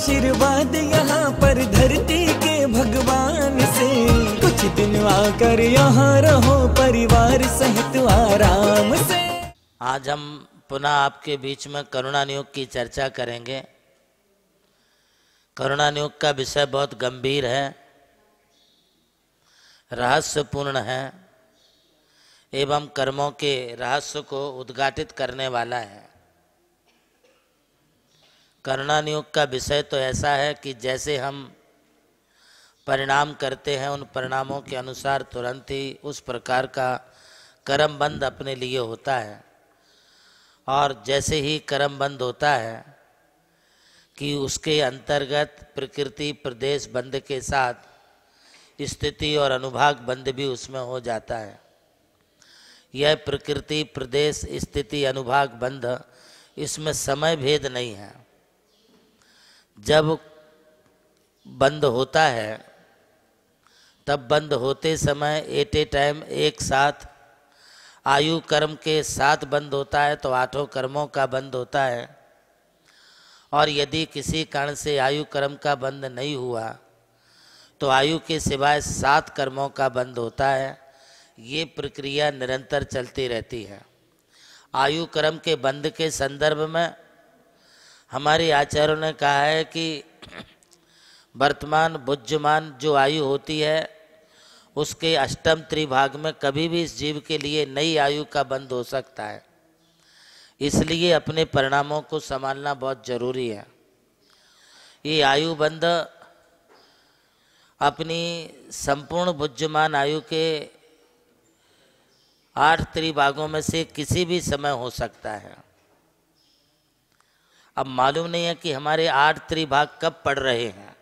आशीर्वाद यहाँ पर धरती के भगवान से। कुछ दिन आकर यहाँ रहो परिवार सहित आराम से। आज हम पुनः आपके बीच में करुणा नियोग की चर्चा करेंगे। करुणा नियोग का विषय बहुत गंभीर है, रहस्यपूर्ण है एवं कर्मों के रहस्य को उद्घाटित करने वाला है। करुणा नियोग का विषय तो ऐसा है कि जैसे हम परिणाम करते हैं उन परिणामों के अनुसार तुरंत ही उस प्रकार का कर्म बंध अपने लिए होता है, और जैसे ही कर्म बंध होता है कि उसके अंतर्गत प्रकृति प्रदेश बंध के साथ स्थिति और अनुभाग बंध भी उसमें हो जाता है। यह प्रकृति प्रदेश स्थिति अनुभाग बंध, इसमें समय भेद नहीं है। जब बंद होता है तब बंद होते समय एट ए टाइम एक साथ आयु कर्म के साथ बंद होता है तो 8 कर्मों का बंद होता है। और यदि किसी कारण से आयु कर्म का बंद नहीं हुआ तो आयु के सिवाय 7 कर्मों का बंद होता है। ये प्रक्रिया निरंतर चलती रहती है। आयु कर्म के बंद के संदर्भ में हमारे आचार्यों ने कहा है कि वर्तमान बुद्धमान जो आयु होती है उसके अष्टम त्रिभाग में कभी भी इस जीव के लिए नई आयु का बंद हो सकता है। इसलिए अपने परिणामों को संभालना बहुत जरूरी है। ये आयु बंध अपनी संपूर्ण बुद्धमान आयु के 8 त्रिभागों में से किसी भी समय हो सकता है। अब मालूम नहीं है कि हमारे 8 त्रिभाग कब पड़ रहे हैं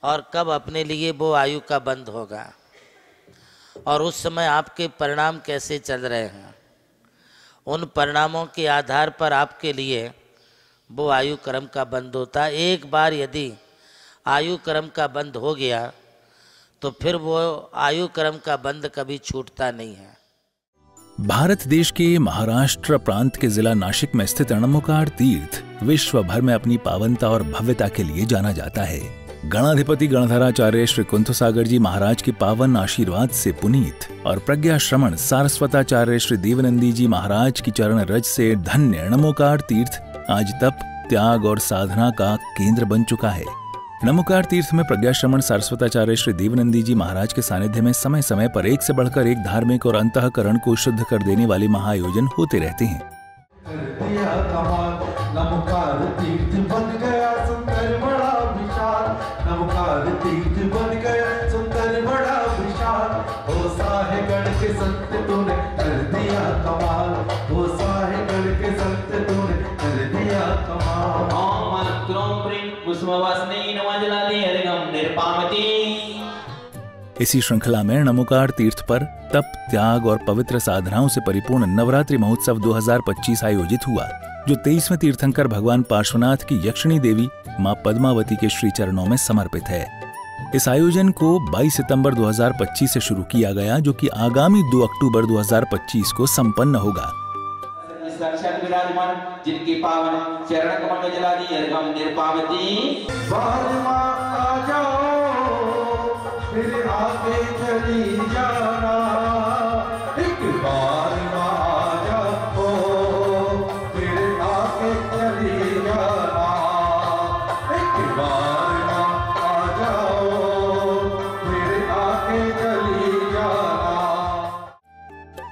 और कब अपने लिए वो आयु का बंद होगा, और उस समय आपके परिणाम कैसे चल रहे हैं। उन परिणामों के आधार पर आपके लिए वो आयु कर्म का बंद होता है। एक बार यदि आयु कर्म का बंद हो गया तो फिर वो आयु कर्म का बंद कभी छूटता नहीं है। भारत देश के महाराष्ट्र प्रांत के जिला नासिक में स्थित रणमुकार तीर्थ विश्व भर में अपनी पावनता और भव्यता के लिए जाना जाता है। गणाधिपति गणधराचार्य श्री कुंथसागर जी महाराज के पावन आशीर्वाद से पुनीत और प्रज्ञा श्रमण सारस्वताचार्य श्री देवनंदी जी महाराज की चरण रज से धन्य रणमुकार तीर्थ आज तप त्याग और साधना का केंद्र बन चुका है। रणमुकार तीर्थ में प्रज्ञा श्रमण सारस्वताचार्य श्री देवनंदी जी महाराज के सानिध्य में समय समय पर एक से बढ़कर एक धार्मिक और अंतःकरण को शुद्ध कर देने वाले महाआयोजन होते रहते हैं। इसी श्रृंखला में रणमुकार तीर्थ पर तप त्याग और पवित्र साधनाओं से परिपूर्ण नवरात्रि महोत्सव 2025 आयोजित हुआ, जो 23वें तीर्थंकर भगवान पार्श्वनाथ की यक्षिणी देवी मां पद्मावती के श्री चरणों में समर्पित है। इस आयोजन को 22 सितंबर 2025 से शुरू किया गया, जो कि आगामी 2 अक्टूबर 2025 को संपन्न होगा। साक्षात विराजमान जिनकी पावन चरण कमल में जला दी अर्घम निर्पावती बाहर मां आ जाओ फिर आगे चली जाना, एक बार मां आ जाओ फिर आगे चली जाना, एक बार मां आ जाओ फिर आगे चली जाना।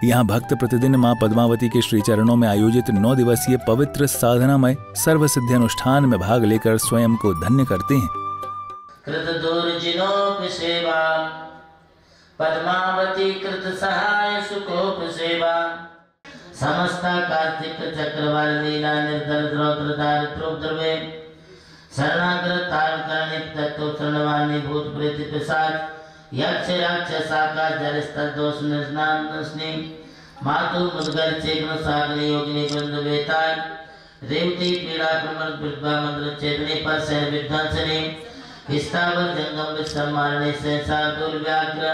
यहाँ भक्त प्रतिदिन मां पद्मावती के श्री चरणों में आयोजित 9 दिवसीय पवित्र साधनामय सर्व सिद्धि अनुष्ठान में भाग लेकर स्वयं को धन्य करते हैं। कृत दुर्जिनोप सेवा पद्मावती कृत सहाय सुकोप सेवा समस्ता कार्तिक चक्रवाल लीला निर्धर द्रौत्र दारिद्रोद्रवे शरणागत तारकानिक तत्व शरणवानी भूत प्रेत पिशाच यक्ष राक्षस आकाश जलस्तर दोष निर्नास्नि मातु मुद्गर चेग्न सागने योगिनी बंधु वेताय रेवती पीड़ा प्रमद विद्वा मंत्र चेतने पर सह विध्वंसने स्थावर जंगम विश्वमारणे संसार दूर व्याघ्र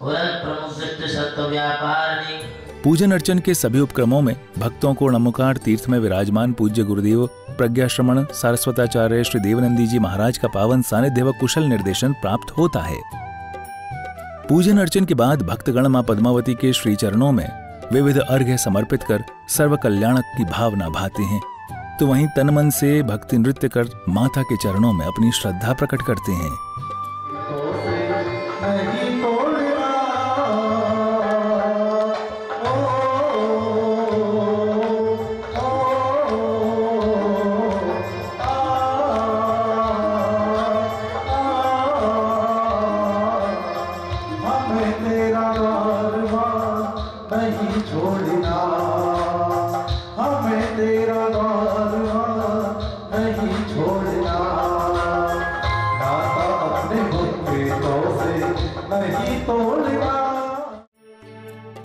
उरग प्रमुख सत्य सत्व व्यापारणी पूजन अर्चन के सभी उपक्रमों में भक्तों को नमोकार तीर्थ में विराजमान पूज्य गुरुदेव प्रज्ञाश्रमण सारस्वताचार्य श्री देवनंदी जी महाराज का पावन सानिध्य व कुशल निर्देशन प्राप्त होता है। पूजन अर्चन के बाद भक्तगण मां पद्मावती के श्री चरणों में विविध अर्घ्य समर्पित कर सर्व कल्याणक की भावना भाते हैं, तो वहीं तन मन से भक्ति नृत्य कर माता के चरणों में अपनी श्रद्धा प्रकट करते हैं।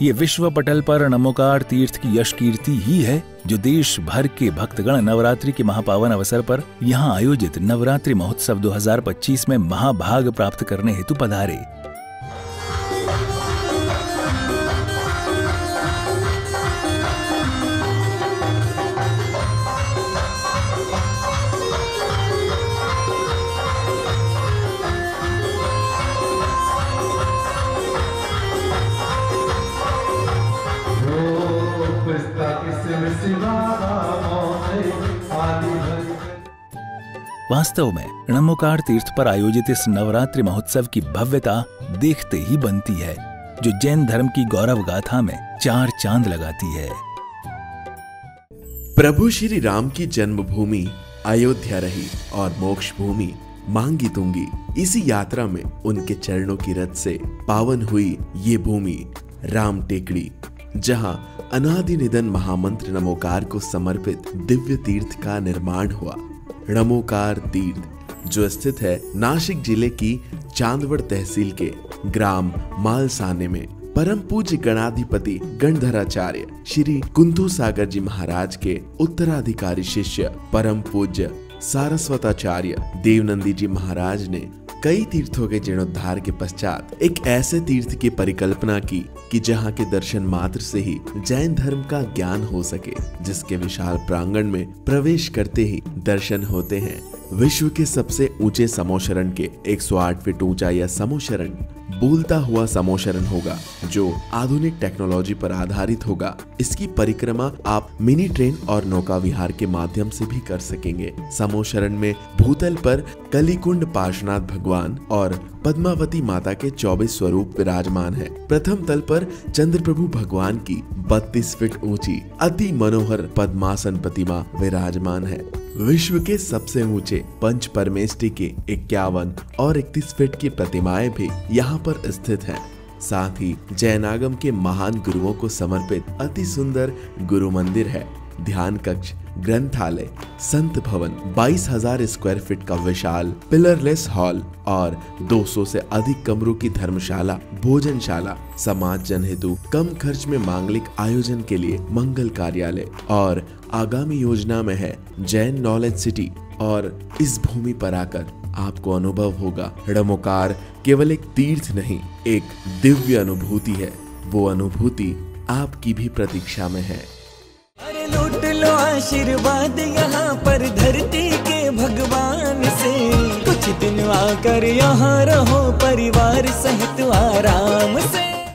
ये विश्व पटल पर नमोकार तीर्थ की यश कीर्ति ही है जो देश भर के भक्तगण नवरात्रि के महापावन अवसर पर यहाँ आयोजित नवरात्रि महोत्सव 2025 में महाभाग प्राप्त करने हेतु पधारे। वास्तव में नमोकार तीर्थ पर आयोजित इस नवरात्रि महोत्सव की भव्यता देखते ही बनती है, जो जैन धर्म की गौरव गाथा में 4 चांद लगाती है। प्रभु श्री राम की जन्मभूमि अयोध्या रही और मोक्ष भूमि मांगी तुंगी। इसी यात्रा में उनके चरणों की रथ से पावन हुई ये भूमि राम टेकड़ी, जहां अनादि निधन महामंत्र नमोकार को समर्पित दिव्य तीर्थ का निर्माण हुआ। नमोकार तीर्थ जो स्थित है नासिक जिले की चांदवड़ तहसील के ग्राम मालसाने में, परम पूज्य गणाधिपति गणधराचार्य श्री कुंथू सागर जी महाराज के उत्तराधिकारी शिष्य परम पूज्य सारस्वताचार्य देवनंदी जी महाराज ने कई तीर्थों के जीर्णोद्धार के पश्चात एक ऐसे तीर्थ की परिकल्पना की कि जहाँ के दर्शन मात्र से ही जैन धर्म का ज्ञान हो सके, जिसके विशाल प्रांगण में प्रवेश करते ही दर्शन होते हैं विश्व के सबसे ऊंचे समोशरण के 108 फीट ऊंचा यह समोशरण बोलता हुआ समोशरण होगा, जो आधुनिक टेक्नोलॉजी पर आधारित होगा। इसकी परिक्रमा आप मिनी ट्रेन और नौका विहार के माध्यम से भी कर सकेंगे। समोशरण में भूतल पर कलिकुंड पार्श्वनाथ भगवान और पद्मावती माता के 24 स्वरूप विराजमान है। प्रथम तल पर चंद्रप्रभु भगवान की 32 फीट ऊंची अति मनोहर पद्मासन प्रतिमा विराजमान है। विश्व के सबसे ऊंचे पंच परमेष्टि के 51 और 31 फीट की प्रतिमाएं भी यहाँ पर स्थित हैं। साथ ही जैनागम के महान गुरुओं को समर्पित अति सुंदर गुरु मंदिर है। ध्यान कक्ष, ग्रंथालय, संत भवन, 22,000 स्क्वायर फीट का विशाल पिलरलेस हॉल और 200 से अधिक कमरों की धर्मशाला, भोजनशाला, समाज जन हेतु कम खर्च में मांगलिक आयोजन के लिए मंगल कार्यालय और आगामी योजना में है जैन नॉलेज सिटी। और इस भूमि पर आकर आपको अनुभव होगा नमोकार केवल एक तीर्थ नहीं, एक दिव्य अनुभूति है। वो अनुभूति आपकी भी प्रतीक्षा में है। अरे लूट लो आशीर्वाद यहाँ पर धरती के भगवान से, कुछ दिन आकर यहाँ रहो परिवार सहित आराम से।